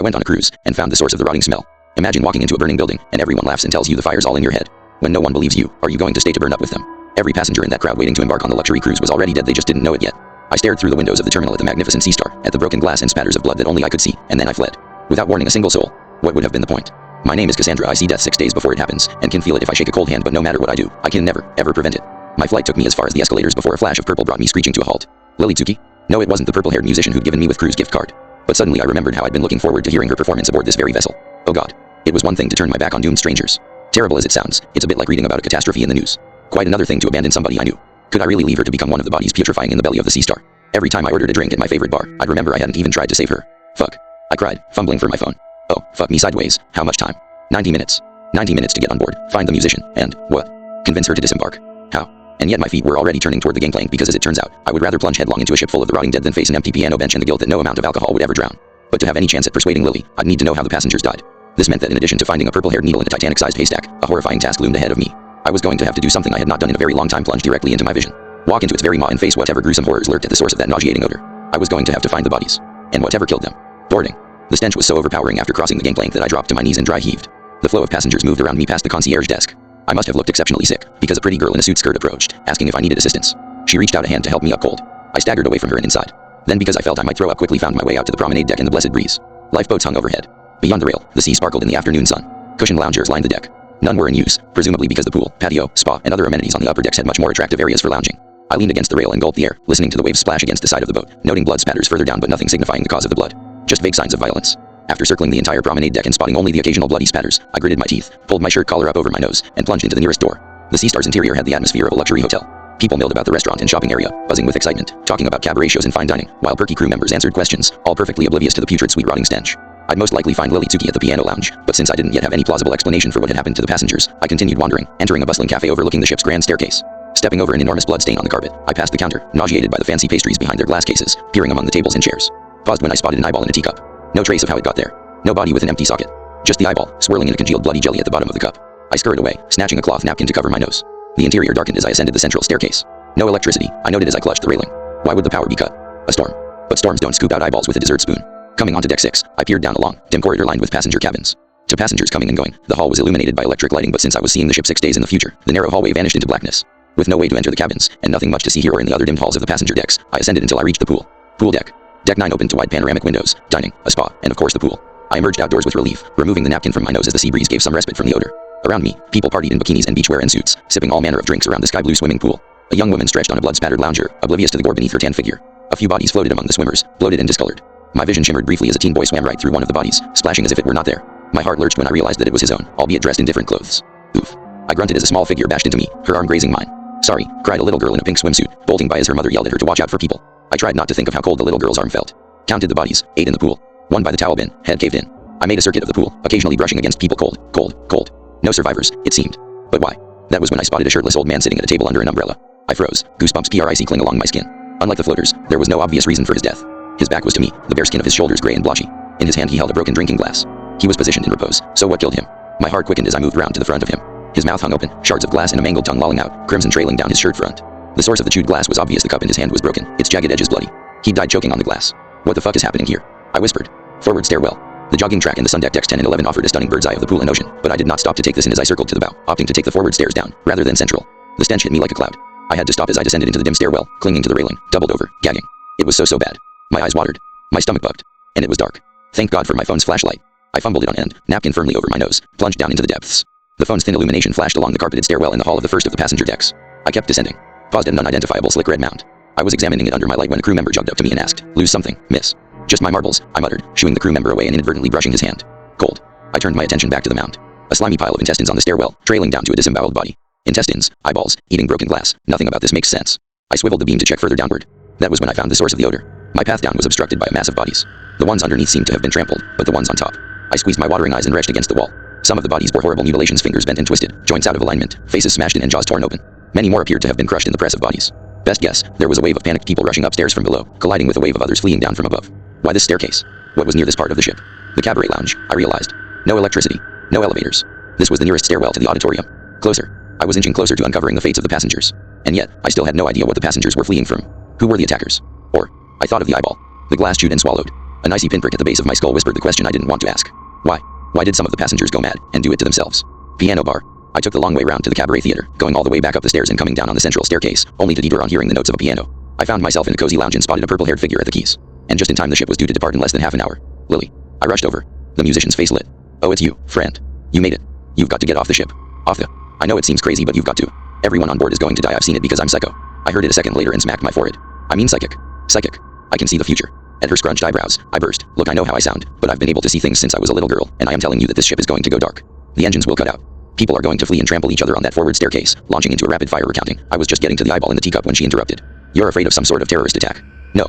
I went on a cruise and found the source of the rotting smell. Imagine walking into a burning building and everyone laughs and tells you the fire's all in your head. When no one believes you, are you going to stay to burn up with them? Every passenger in that crowd waiting to embark on the luxury cruise was already dead, they just didn't know it yet. I stared through the windows of the terminal at the magnificent Sea Star, at the broken glass and spatters of blood that only I could see, and then I fled. Without warning a single soul. What would have been the point? My name is Cassandra. I see death 6 days before it happens, and can feel it if I shake a cold hand, but no matter what I do, I can never, ever prevent it. My flight took me as far as the escalators before a flash of purple brought me screeching to a halt. Lily-Tsuki? No, it wasn't the purple-haired musician who'd given me with cruise gift card. But suddenly I remembered how I'd been looking forward to hearing her performance aboard this very vessel. Oh god. It was one thing to turn my back on doomed strangers. Terrible as it sounds, it's a bit like reading about a catastrophe in the news. Quite another thing to abandon somebody I knew. Could I really leave her to become one of the bodies putrefying in the belly of the Sea Star? Every time I ordered a drink at my favorite bar, I'd remember I hadn't even tried to save her. Fuck. I cried, fumbling for my phone. Oh, fuck me sideways. How much time? 90 minutes. 90 minutes to get on board, find the musician, and, what? Convince her to disembark. How? And yet my feet were already turning toward the gangplank because, as it turns out, I would rather plunge headlong into a ship full of the rotting dead than face an empty piano bench and the guilt that no amount of alcohol would ever drown. But to have any chance at persuading Lily, I'd need to know how the passengers died. This meant that in addition to finding a purple-haired needle in a Titanic-sized haystack, a horrifying task loomed ahead of me. I was going to have to do something I had not done in a very long time, plunge directly into my vision. Walk into its very maw and face whatever gruesome horrors lurked at the source of that nauseating odor. I was going to have to find the bodies. And whatever killed them. Boarding. The stench was so overpowering after crossing the gangplank that I dropped to my knees and dry heaved. The flow of passengers moved around me past the concierge desk. I must have looked exceptionally sick, because a pretty girl in a suit skirt approached, asking if I needed assistance. She reached out a hand to help me up cold. I staggered away from her and inside. Then, because I felt I might throw up, quickly found my way out to the promenade deck in the blessed breeze. Lifeboats hung overhead. Beyond the rail, the sea sparkled in the afternoon sun. Cushioned loungers lined the deck. None were in use, presumably because the pool, patio, spa, and other amenities on the upper decks had much more attractive areas for lounging. I leaned against the rail and gulped the air, listening to the waves splash against the side of the boat, noting blood spatters further down but nothing signifying the cause of the blood. Just vague signs of violence. After circling the entire promenade deck and spotting only the occasional bloody spatters, I gritted my teeth, pulled my shirt collar up over my nose, and plunged into the nearest door. The Sea Star's interior had the atmosphere of a luxury hotel. People milled about the restaurant and shopping area, buzzing with excitement, talking about cabaret shows and fine dining, while perky crew members answered questions, all perfectly oblivious to the putrid sweet rotting stench. I'd most likely find Lily-Tsuki at the piano lounge, but since I didn't yet have any plausible explanation for what had happened to the passengers, I continued wandering, entering a bustling cafe overlooking the ship's grand staircase. Stepping over an enormous blood stain on the carpet, I passed the counter, nauseated by the fancy pastries behind their glass cases, peering among the tables and chairs. Paused when I spotted an eyeball in a teacup. No trace of how it got there. No body with an empty socket. Just the eyeball, swirling in a congealed bloody jelly at the bottom of the cup. I scurried away, snatching a cloth napkin to cover my nose. The interior darkened as I ascended the central staircase. No electricity, I noted as I clutched the railing. Why would the power be cut? A storm. But storms don't scoop out eyeballs with a dessert spoon. Coming onto deck 6, I peered down a long, dim corridor lined with passenger cabins. To passengers coming and going, the hall was illuminated by electric lighting, but since I was seeing the ship 6 days in the future, the narrow hallway vanished into blackness. With no way to enter the cabins, and nothing much to see here or in the other dimmed halls of the passenger decks, I ascended until I reached the pool. Pool deck. Deck 9 opened to wide panoramic windows, dining, a spa, and of course the pool. I emerged outdoors with relief, removing the napkin from my nose as the sea breeze gave some respite from the odor. Around me, people partied in bikinis and beachwear and suits, sipping all manner of drinks around the sky blue swimming pool. A young woman stretched on a blood-spattered lounger, oblivious to the gore beneath her tan figure. A few bodies floated among the swimmers, bloated and discolored. My vision shimmered briefly as a teen boy swam right through one of the bodies, splashing as if it were not there. My heart lurched when I realized that it was his own, albeit dressed in different clothes. Oof. I grunted as a small figure bashed into me, her arm grazing mine. Sorry, cried a little girl in a pink swimsuit, bolting by as her mother yelled at her to watch out for people. I tried not to think of how cold the little girl's arm felt. Counted the bodies, 8 in the pool. 1 by the towel bin, head caved in. I made a circuit of the pool, occasionally brushing against people. Cold, cold, cold. No survivors, it seemed. But why? That was when I spotted a shirtless old man sitting at a table under an umbrella. I froze, goosebumps pricing along my skin. Unlike the floaters, there was no obvious reason for his death. His back was to me, the bare skin of his shoulders gray and blotchy. In his hand he held a broken drinking glass. He was positioned in repose, so what killed him? My heart quickened as I moved round to the front of him. His mouth hung open, shards of glass and a mangled tongue lolling out, crimson trailing down his shirt front. The source of the chewed glass was obvious. The cup in his hand was broken, its jagged edges bloody. He died choking on the glass. What the fuck is happening here? I whispered. Forward stairwell. The jogging track in the sun deck decks 10 and 11 offered a stunning bird's eye of the pool and ocean, but I did not stop to take this in as I circled to the bow, opting to take the forward stairs down, rather than central. The stench hit me like a cloud. I had to stop as I descended into the dim stairwell, clinging to the railing, doubled over, gagging. It was so bad. My eyes watered. My stomach bugged. And it was dark. Thank God for my phone's flashlight. I fumbled it on end, napkin firmly over my nose, plunged down into the depths. The phone's thin illumination flashed along the carpeted stairwell in the hall of the first of the passenger decks. I kept descending. Paused at an unidentifiable slick red mound. I was examining it under my light when a crew member jogged up to me and asked, "Lose something, miss?" "Just my marbles," I muttered, shooing the crew member away and inadvertently brushing his hand. Cold. I turned my attention back to the mound. A slimy pile of intestines on the stairwell, trailing down to a disemboweled body. Intestines, eyeballs, eating broken glass. Nothing about this makes sense. I swiveled the beam to check further downward. That was when I found the source of the odor. My path down was obstructed by a mass of bodies. The ones underneath seemed to have been trampled, but the ones on top. I squeezed my watering eyes and retched against the wall. Some of the bodies bore horrible mutilations, fingers bent and twisted, joints out of alignment, faces smashed in and jaws torn open. Many more appeared to have been crushed in the press of bodies. Best guess, there was a wave of panicked people rushing upstairs from below, colliding with a wave of others fleeing down from above. Why this staircase? What was near this part of the ship? The cabaret lounge, I realized. No electricity. No elevators. This was the nearest stairwell to the auditorium. Closer. I was inching closer to uncovering the fates of the passengers. And yet, I still had no idea what the passengers were fleeing from. Who were the attackers? Or, I thought of the eyeball. The glass chewed and swallowed. An icy pinprick at the base of my skull whispered the question I didn't want to ask. Why? Why did some of the passengers go mad and do it to themselves? Piano bar. I took the long way round to the cabaret theater, going all the way back up the stairs and coming down on the central staircase, only to detour on hearing the notes of a piano. I found myself in a cozy lounge and spotted a purple-haired figure at the keys. And just in time the ship was due to depart in less than half an hour. Lily. I rushed over. The musician's face lit. Oh, it's you, friend. You made it. You've got to get off the ship. Off the... I know it seems crazy, but you've got to. Everyone on board is going to die. I've seen it because I'm psycho. I heard it a second later and smacked my forehead. I mean psychic. Psychic. I can see the future. At her scrunched eyebrows, I burst. Look, I know how I sound, but I've been able to see things since I was a little girl, and I am telling you that this ship is going to go dark. The engines will cut out. People are going to flee and trample each other on that forward staircase, launching into a rapid-fire recounting. I was just getting to the eyeball in the teacup when she interrupted. You're afraid of some sort of terrorist attack? No.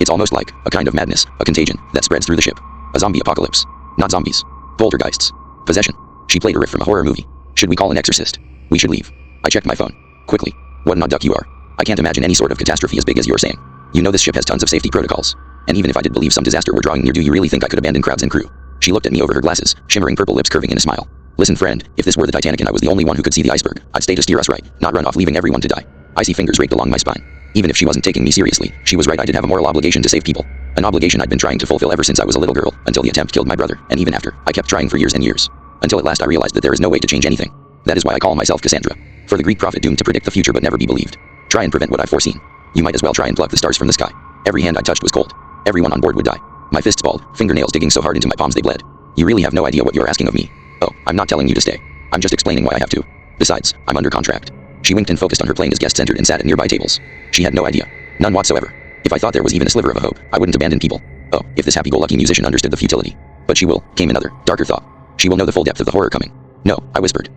It's almost like a kind of madness, a contagion that spreads through the ship. A zombie apocalypse. Not zombies. Poltergeists. Possession. She played a riff from a horror movie. Should we call an exorcist? We should leave. I checked my phone. Quickly. What an odd duck you are. I can't imagine any sort of catastrophe as big as you're saying. You know this ship has tons of safety protocols. And even if I did believe some disaster were drawing near, do you really think I could abandon crowds and crew? She looked at me over her glasses, shimmering purple lips curving in a smile. Listen, friend, if this were the Titanic and I was the only one who could see the iceberg, I'd stay to steer us right, not run off leaving everyone to die. Icy fingers raked along my spine. Even if she wasn't taking me seriously, she was right. I did have a moral obligation to save people. An obligation I'd been trying to fulfill ever since I was a little girl, until the attempt killed my brother, and even after, I kept trying for years and years. Until at last I realized that there is no way to change anything. That is why I call myself Cassandra. For the Greek prophet doomed to predict the future but never be believed. Try and prevent what I've foreseen. You might as well try and pluck the stars from the sky. Every hand I touched was cold. Everyone on board would die. My fists balled, fingernails digging so hard into my palms they bled. You really have no idea what you're asking of me. Oh, I'm not telling you to stay. I'm just explaining why I have to. Besides, I'm under contract. She winked and focused on her plane as guests entered and sat at nearby tables. She had no idea. None whatsoever. If I thought there was even a sliver of a hope, I wouldn't abandon people. Oh, if this happy-go-lucky musician understood the futility. But she will, came another, darker thought. She will know the full depth of the horror coming. No, I whispered.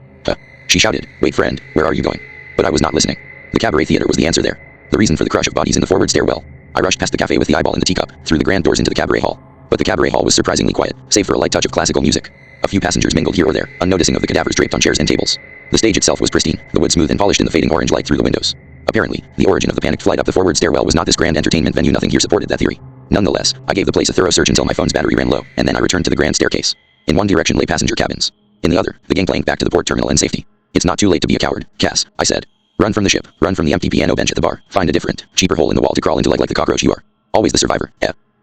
She shouted, wait friend, where are you going? But I was not listening. The cabaret theater was the answer there. The reason for the crush of bodies in the forward stairwell. I rushed past the cafe with the eyeball in the teacup, through the grand doors into the cabaret hall. But the cabaret hall was surprisingly quiet, save for a light touch of classical music. A few passengers mingled here or there, unnoticing of the cadavers draped on chairs and tables. The stage itself was pristine, the wood smooth and polished in the fading orange light through the windows. Apparently, the origin of the panicked flight up the forward stairwell was not this grand entertainment venue. Nothing here supported that theory. Nonetheless, I gave the place a thorough search until my phone's battery ran low, and then I returned to the grand staircase. In one direction lay passenger cabins. In the other, the gangplank back to the port terminal and safety. It's not too late to be a coward, Cass, I said. Run from the ship, run from the empty piano bench at the bar, find a different, cheaper hole in the wall to crawl into like the cockroach you are. Always the survivor,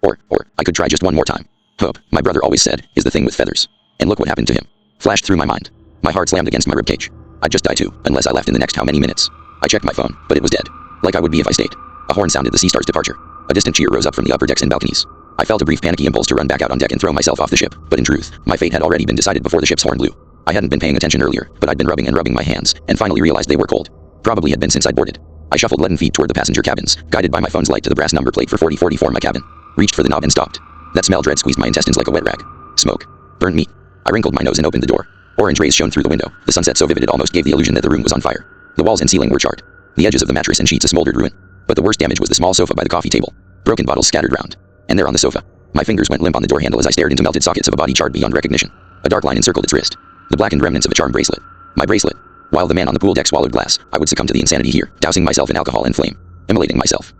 Or, I could try just one more time. Hope, my brother always said, is the thing with feathers. And look what happened to him. Flashed through my mind. My heart slammed against my ribcage. I'd just die too, unless I left in the next how many minutes. I checked my phone, but it was dead. Like I would be if I stayed. A horn sounded the Sea Star's departure. A distant cheer rose up from the upper decks and balconies. I felt a brief panicky impulse to run back out on deck and throw myself off the ship, but in truth, my fate had already been decided before the ship's horn blew. I hadn't been paying attention earlier, but I'd been rubbing my hands, and finally realized they were cold. Probably had been since I'd boarded. I shuffled leaden feet toward the passenger cabins, guided by my phone's light to the brass number plate for 4044 my cabin. Reached for the knob and stopped. That smell dread squeezed my intestines like a wet rag. Smoke. Burned meat. I wrinkled my nose and opened the door. Orange rays shone through the window, the sunset so vivid it almost gave the illusion that the room was on fire. The walls and ceiling were charred. The edges of the mattress and sheets a smoldered ruin. But the worst damage was the small sofa by the coffee table. Broken bottles scattered round. And there on the sofa. My fingers went limp on the door handle as I stared into melted sockets of a body charred beyond recognition. A dark line encircled its wrist. The blackened remnants of a charm bracelet. My bracelet. While the man on the pool deck swallowed glass, I would succumb to the insanity here, dousing myself in alcohol and flame. Immolating myself.